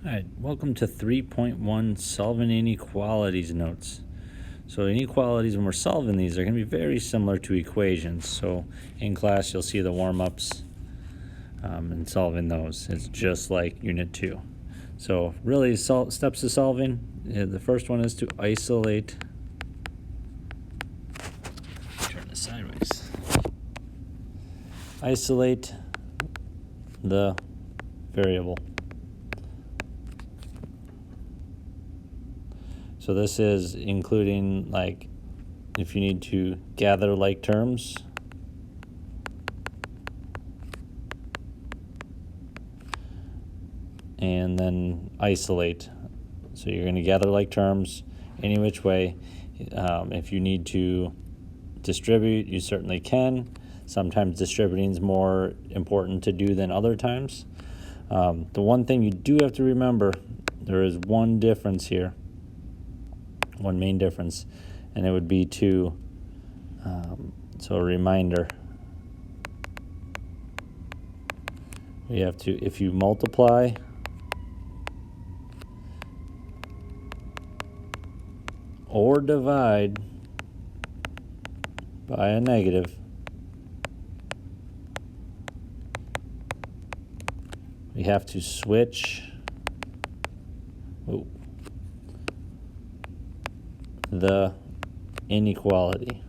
All right, welcome to 3.1 Solving Inequalities Notes. So inequalities, when we're solving these, are going to be very similar to equations. So in class, you'll see the warm-ups and solving those. It's just like Unit 2. So really, steps to solving, the first one is to isolate. Turn this sideways. Isolate the variable. So this is including, like, if you need to gather like terms, and then isolate. So you're going to gather like terms any which way. If you need to distribute, you certainly can. Sometimes distributing is more important to do than other times. The one thing you do have to remember, there is one difference here. One main difference, and it would be to, so a reminder, we have to, if you multiply or divide by a negative, we have to switch the inequality.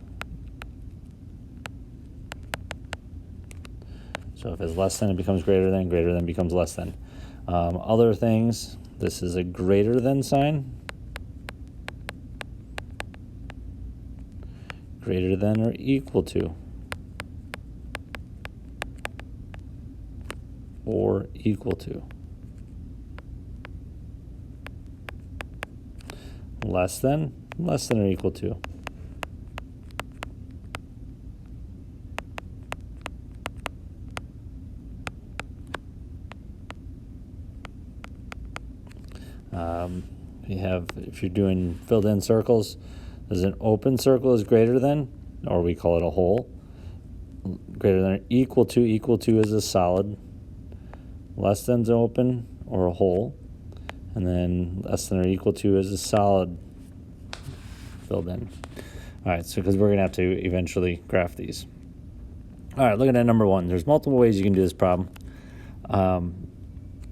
So if it's less than, it becomes greater than becomes less than. Other things, this is a greater than sign. Greater than or equal to. Or equal to. Less than or equal to. We have, if you're doing filled in circles, there's an open circle is greater than, or we call it a hole. Greater than or equal to is a solid. Less than's open or a hole. And then less than or equal to is a solid filled in. All right, so because we're going to have to eventually graph these. All right, looking at number one, there's multiple ways you can do this problem.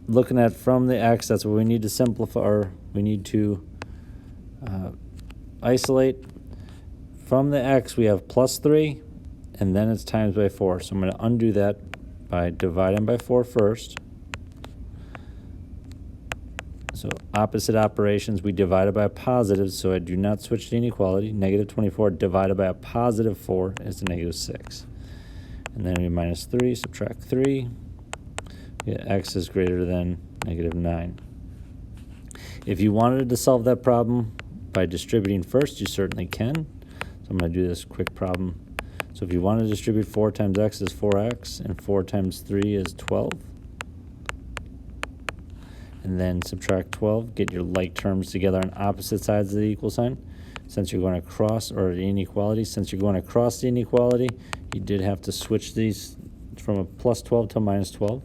Looking at from the x, that's what we need to simplify, or we need to isolate. From the x, we have plus 3, and then it's times by 4. So I'm going to undo that by dividing by 4 first. So opposite operations, we divided by a positive, so I do not switch the inequality. Negative 24 divided by a positive 4 is a negative 6. And then we minus 3, subtract 3. Yeah, x is greater than negative 9. If you wanted to solve that problem by distributing first, you certainly can. So I'm going to do this quick problem. So if you want to distribute 4 times x is 4x, and 4 times 3 is 12. And then subtract 12, get your like terms together on opposite sides of the equal sign. Since you're going across, or the inequality, since you're going across the inequality, you did have to switch these from a plus 12 to minus 12.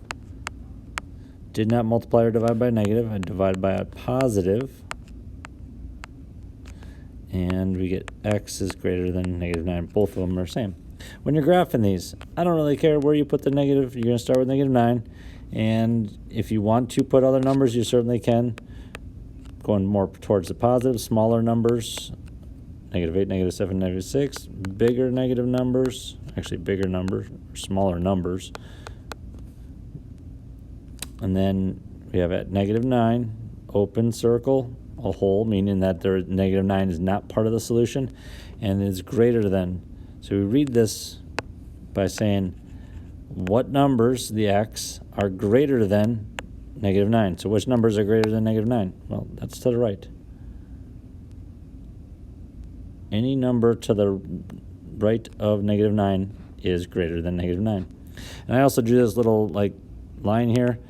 Did not multiply or divide by a negative. I divide by a positive. And we get x is greater than negative 9. Both of them are the same. When you're graphing these, I don't really care where you put the negative. You're going to start with negative 9. And if you want to put other numbers, you certainly can. Going more towards the positive, smaller numbers, negative 8, negative 7, negative 6. Bigger negative numbers, actually bigger numbers, or smaller numbers. And then we have at negative 9, open circle, a hole, meaning that negative 9 is not part of the solution, and is greater than. So we read this by saying, what numbers, the x, are greater than negative 9? So which numbers are greater than negative 9? Well, that's to the right. Any number to the right of negative 9 is greater than negative 9. And I also drew this little line here.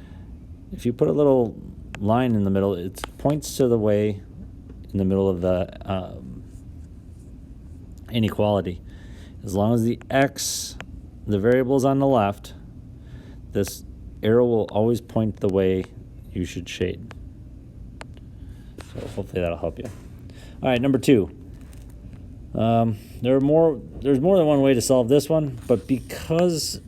If you put a little line in the middle, it points to the way in the middle of the inequality. As long as the x, the variable is on the left, this arrow will always point the way you should shade. So hopefully that'll help you. All right, number 2. There's more than one way to solve this one, but because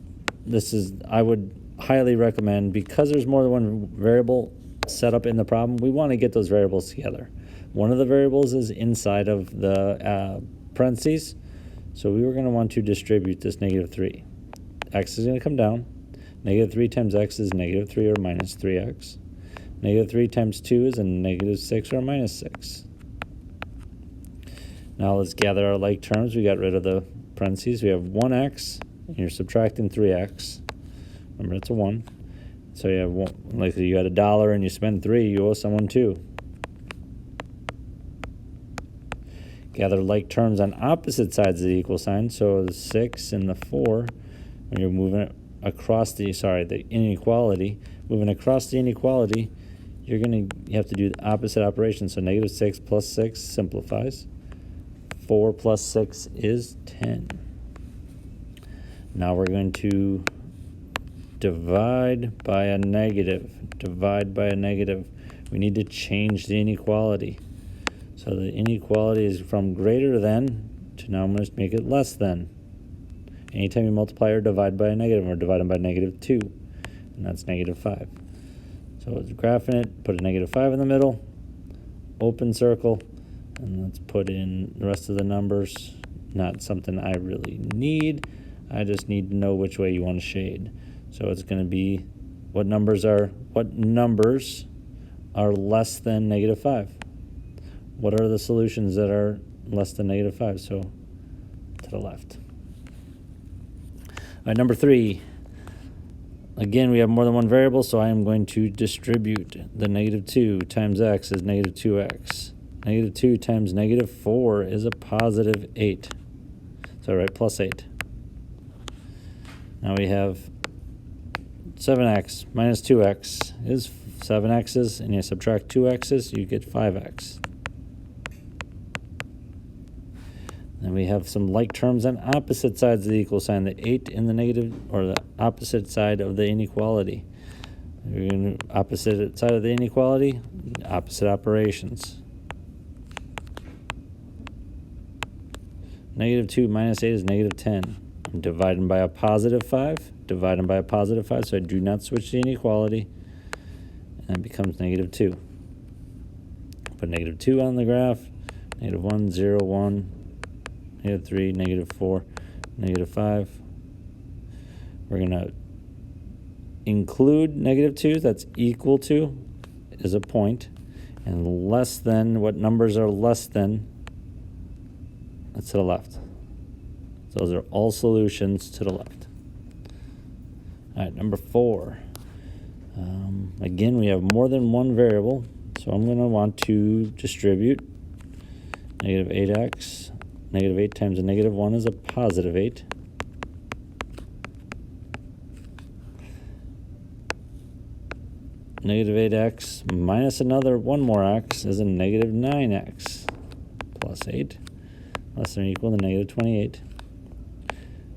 I would highly recommend, because there's more than one variable set up in the problem, we want to get those variables together. One of the variables is inside of the parentheses, so we were going to want to distribute this -3. X is going to come down. -3 times x is -3 or minus 3x. -3 times 2 is a -6 or minus 6. Now let's gather our like terms. We got rid of the parentheses. We have 1x, and you're subtracting 3x. Remember, it's a 1. So you have one, like you had $1 and you spend 3, you owe someone 2. Gather like terms on opposite sides of the equal sign. So the 6 and the 4, when you're moving across the inequality, moving across the inequality, you have to do the opposite operation. So -6 plus 6 simplifies. 4 plus 6 is 10. Now we're going to divide by a negative. Divide by a negative. We need to change the inequality. So the inequality is from greater than to now I'm going to make it less than. Anytime you multiply or divide by a negative, we're dividing by -2, and that's -5. So it's graphing it, put a -5 in the middle, open circle, and let's put in the rest of the numbers. Not something I really need. I just need to know which way you want to shade. So it's going to be what numbers are less than -5. What are the solutions that are less than -5? So to the left. All right, number 3. Again, we have more than one variable, so I am going to distribute the -2 times x is -2x. -2 times -4 is a positive 8. So right, plus 8. Now we have 7x minus 2x is 7x's, and you subtract 2x's, you get 5x. Then we have some like terms on opposite sides of the equal sign, the 8 and the negative, or the opposite side of the inequality. We're going to opposite side of the inequality, opposite operations. -2 minus 8 is -10. I'm dividing by a positive 5, dividing by a positive 5, so I do not switch the inequality, and it becomes -2. Put -2 on the graph, -1, 0, 1, -3, -4, -5. We're going to include -2, that's equal to, is a point, and less than, what numbers are less than, that's to the left. Those are all solutions to the left. All right, number 4. Again, we have more than one variable, so I'm going to want to distribute -8x. -8 times a -1 is a positive 8. -8x minus one more x is a -9x plus 8, less than or equal to -28.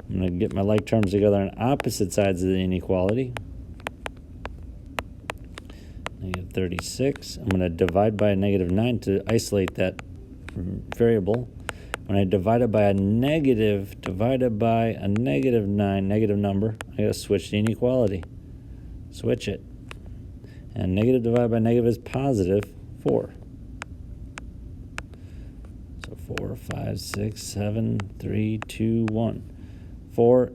I'm going to get my like terms together on opposite sides of the inequality. -36. I'm going to divide by a -9 to isolate that variable. When I divide it by a negative, divided by a -9, negative number, I got to switch the inequality. Switch it. And negative divided by negative is positive 4. So 4, 5, 6, 7, 3, 2, 1. 4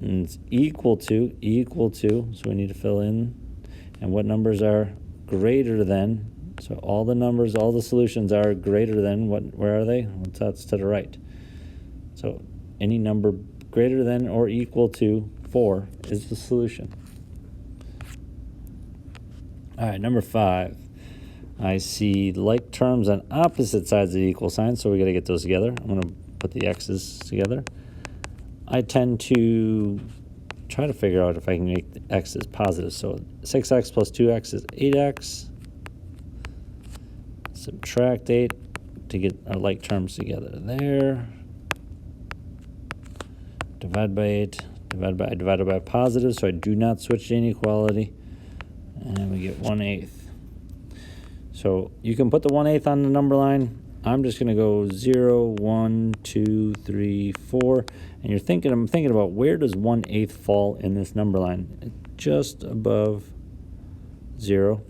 and it's equal to, so we need to fill in. And what numbers are greater than? So all the numbers, all the solutions are greater than, where are they? Well, that's to the right. So any number greater than or equal to 4 is the solution. All right, number 5. I see like terms on opposite sides of the equal sign, so we got to get those together. I'm going to put the x's together. I tend to try to figure out if I can make the x's positive. So 6x plus 2x is 8x. Subtract 8 to get our like terms together there. Divide by 8. Divided by a positive, so I do not switch the inequality. And we get 1/8. So you can put the 1/8 on the number line. I'm just going to go 0, 1, 2, 3, 4. And I'm thinking about where does 1/8 fall in this number line? Just above 0.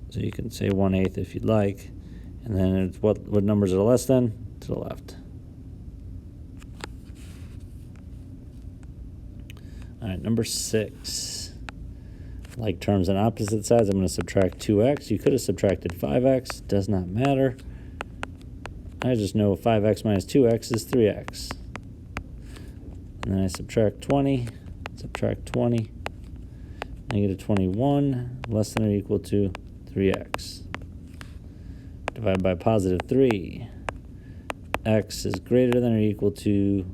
So you can say 1/8 if you'd like. And then it's what numbers are less than? To the left. All right, number 6. Like terms on opposite sides, I'm going to subtract 2x. You could have subtracted 5x. Does not matter. I just know 5x minus 2x is 3x. And then I subtract 20. Subtract 20. Negative 21, less than or equal to 3x. Divided by positive 3. X is greater than or equal to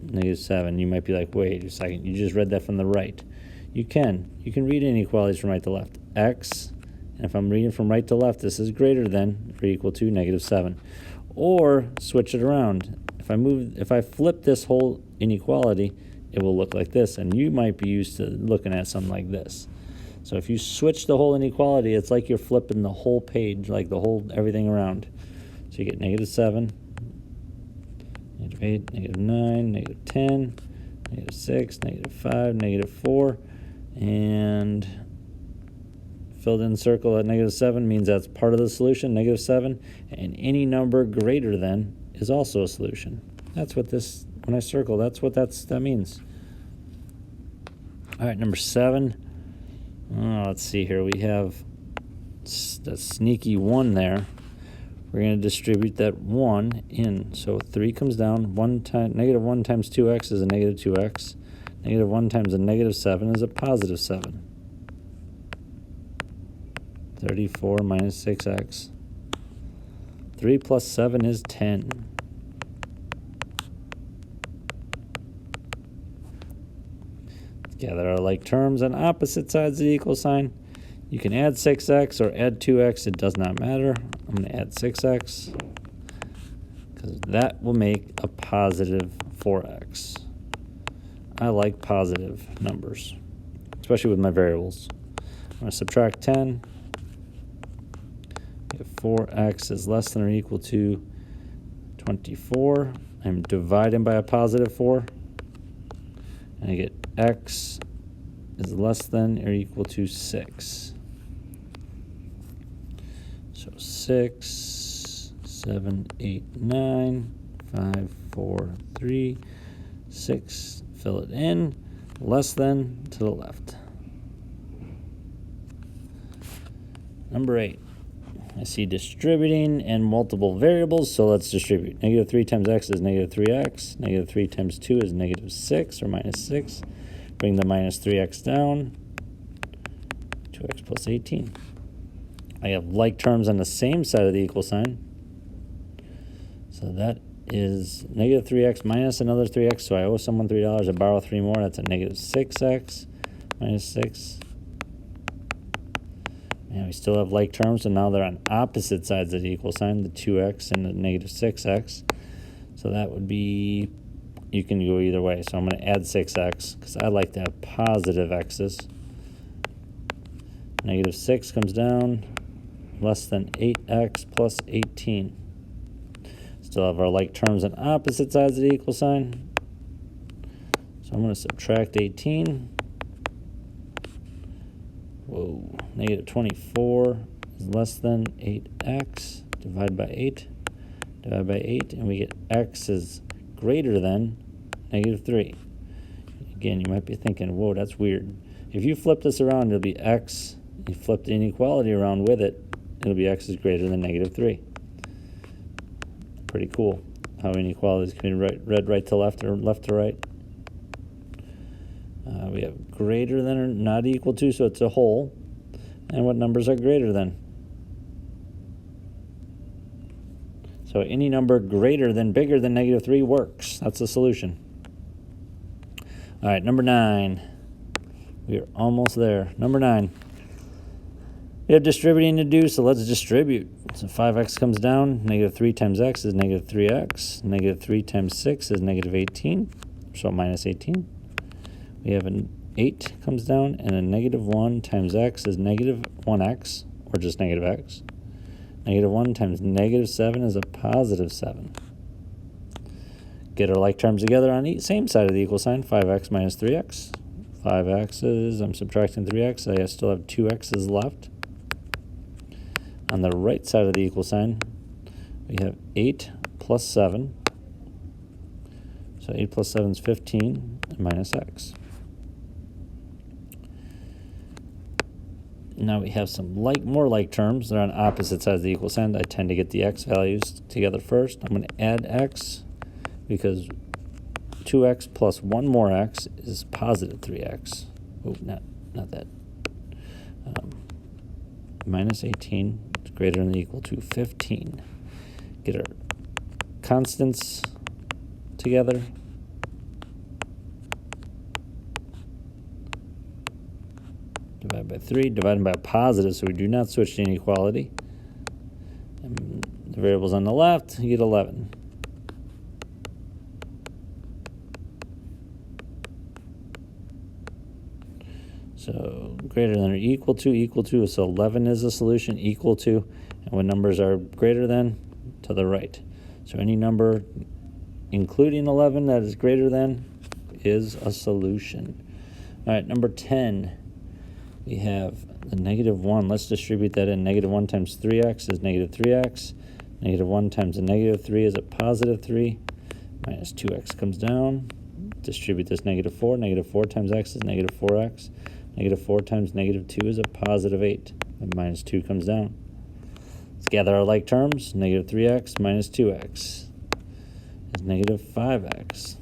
negative 7. You might be like, wait a second, you just read that from the right. You can read inequalities from right to left. X, and if I'm reading from right to left, this is greater than or equal to negative 7. Or switch it around. If I flip this whole inequality, it will look like this, and you might be used to looking at something like this. So if you switch the whole inequality, it's like you're flipping the whole page, like everything around. So you get negative 7, negative 8, negative 9, negative 10, negative 6, negative 5, negative 4, and filled in circle at negative 7 means that's part of the solution, negative 7, and any number greater than is also a solution. That's what this, when I circle, that's what that means. All right, number 7. Let's see here. We have the sneaky 1 there. We're going to distribute that 1 in. So 3 comes down. Negative 1 times 2x is a negative 2x. Negative 1 times a negative 7 is a positive 7. 34 minus 6x. 3 plus 7 is 10. Gather our like terms on opposite sides of the equal sign. You can add 6x or add 2x. It does not matter. I'm going to add 6x because that will make a positive 4x. I like positive numbers, especially with my variables. I'm going to subtract 10. If 4x is less than or equal to 24, I'm dividing by a positive 4. And I get x is less than or equal to 6. So 6, 7, 8, 9, 5, 4, 3, 6. Fill it in. Less than to the left. Number 8. I see distributing and multiple variables, so let's distribute. Negative 3 times x is negative 3x. Negative 3 times 2 is negative 6 or minus 6. Bring the minus 3x down. 2x plus 18. I have like terms on the same side of the equal sign. So that is negative 3x minus another 3x. So I owe someone $3. I borrow 3 more. That's a negative 6x minus 6. And we still have like terms, and now they're on opposite sides of the equal sign, the 2x and the negative 6x. So that would be, you can go either way. So I'm going to add 6x because I like to have positive x's. Negative 6 comes down, less than 8x plus 18. Still have our like terms on opposite sides of the equal sign. So I'm going to subtract 18. Whoa, negative 24 is less than 8x. Divide by 8. Divide by 8, and we get x is greater than negative 3. Again, you might be thinking, whoa, that's weird. If you flip this around, it'll be x. You flip the inequality around with it, it'll be x is greater than negative 3. Pretty cool how inequalities can be read right to left or left to right. We have greater than or not equal to, so it's a whole. And what numbers are greater than? So any number greater than, bigger than negative 3 works. That's the solution. All right, number 9. We are almost there. Number 9. We have distributing to do, so let's distribute. So 5x comes down. Negative 3 times x is negative 3x. Negative 3 times 6 is negative 18, so minus 18. We have an 8 comes down, and a negative 1 times x is negative 1x, or just negative x. Negative 1 times negative 7 is a positive 7. Get our like terms together on each same side of the equal sign. 5x minus 3x. 5x's, I'm subtracting 3x, I still have 2x's left. On the right side of the equal sign, we have 8 plus 7. So 8 plus 7 is 15, and minus x. Now we have some more like terms. They're on opposite sides of the equal sign. I tend to get the x values together first. I'm going to add x, because 2x plus 1 more x is positive 3x. Oh, not that. Minus 18 is greater than or equal to 15. Get our constants together. Divide by 3, divided by a positive, so we do not switch to inequality. And the variables on the left, you get 11. So greater than or equal to, so 11 is a solution, equal to, and when numbers are greater than, to the right. So any number including 11 that is greater than is a solution. All right, number 10, we have the negative 1. Let's distribute that in. Negative 1 times 3x is negative 3x. Negative 1 times a negative 3 is a positive 3. Minus 2x comes down. Distribute this negative 4. Negative 4 times x is negative 4x. Negative 4 times negative 2 is a positive 8. And minus 2 comes down. Let's gather our like terms. Negative 3x minus 2x is negative 5x.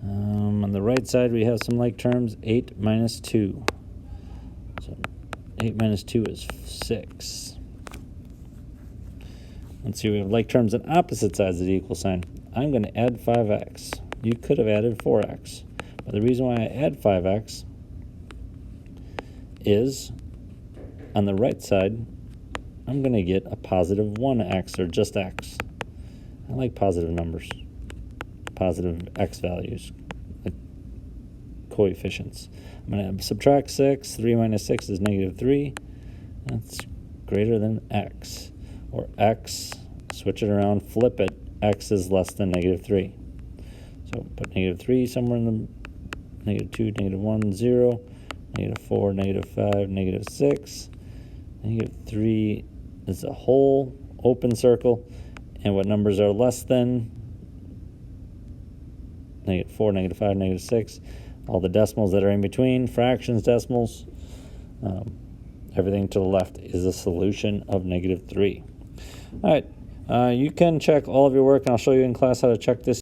On the right side, we have some like terms. 8 minus 2. So 8 minus 2 is 6. Let's see, we have like terms on opposite sides of the equal sign. I'm going to add 5x. You could have added 4x. But the reason why I add 5x is on the right side, I'm going to get a positive 1x, or just x. I like positive numbers, positive x values, like coefficients. I'm going to subtract 6. 3 minus 6 is negative 3. That's greater than x. Or x, switch it around, flip it, x is less than negative 3. So put negative 3 somewhere in the negative 2, negative 1, 0, negative 4, negative 5, negative 6. Negative 3 is a whole open circle, and what numbers are less than negative 4, negative 5, negative 6, all the decimals that are in between, fractions, decimals, everything to the left is a solution of negative 3. All right, you can check all of your work, and I'll show you in class how to check this.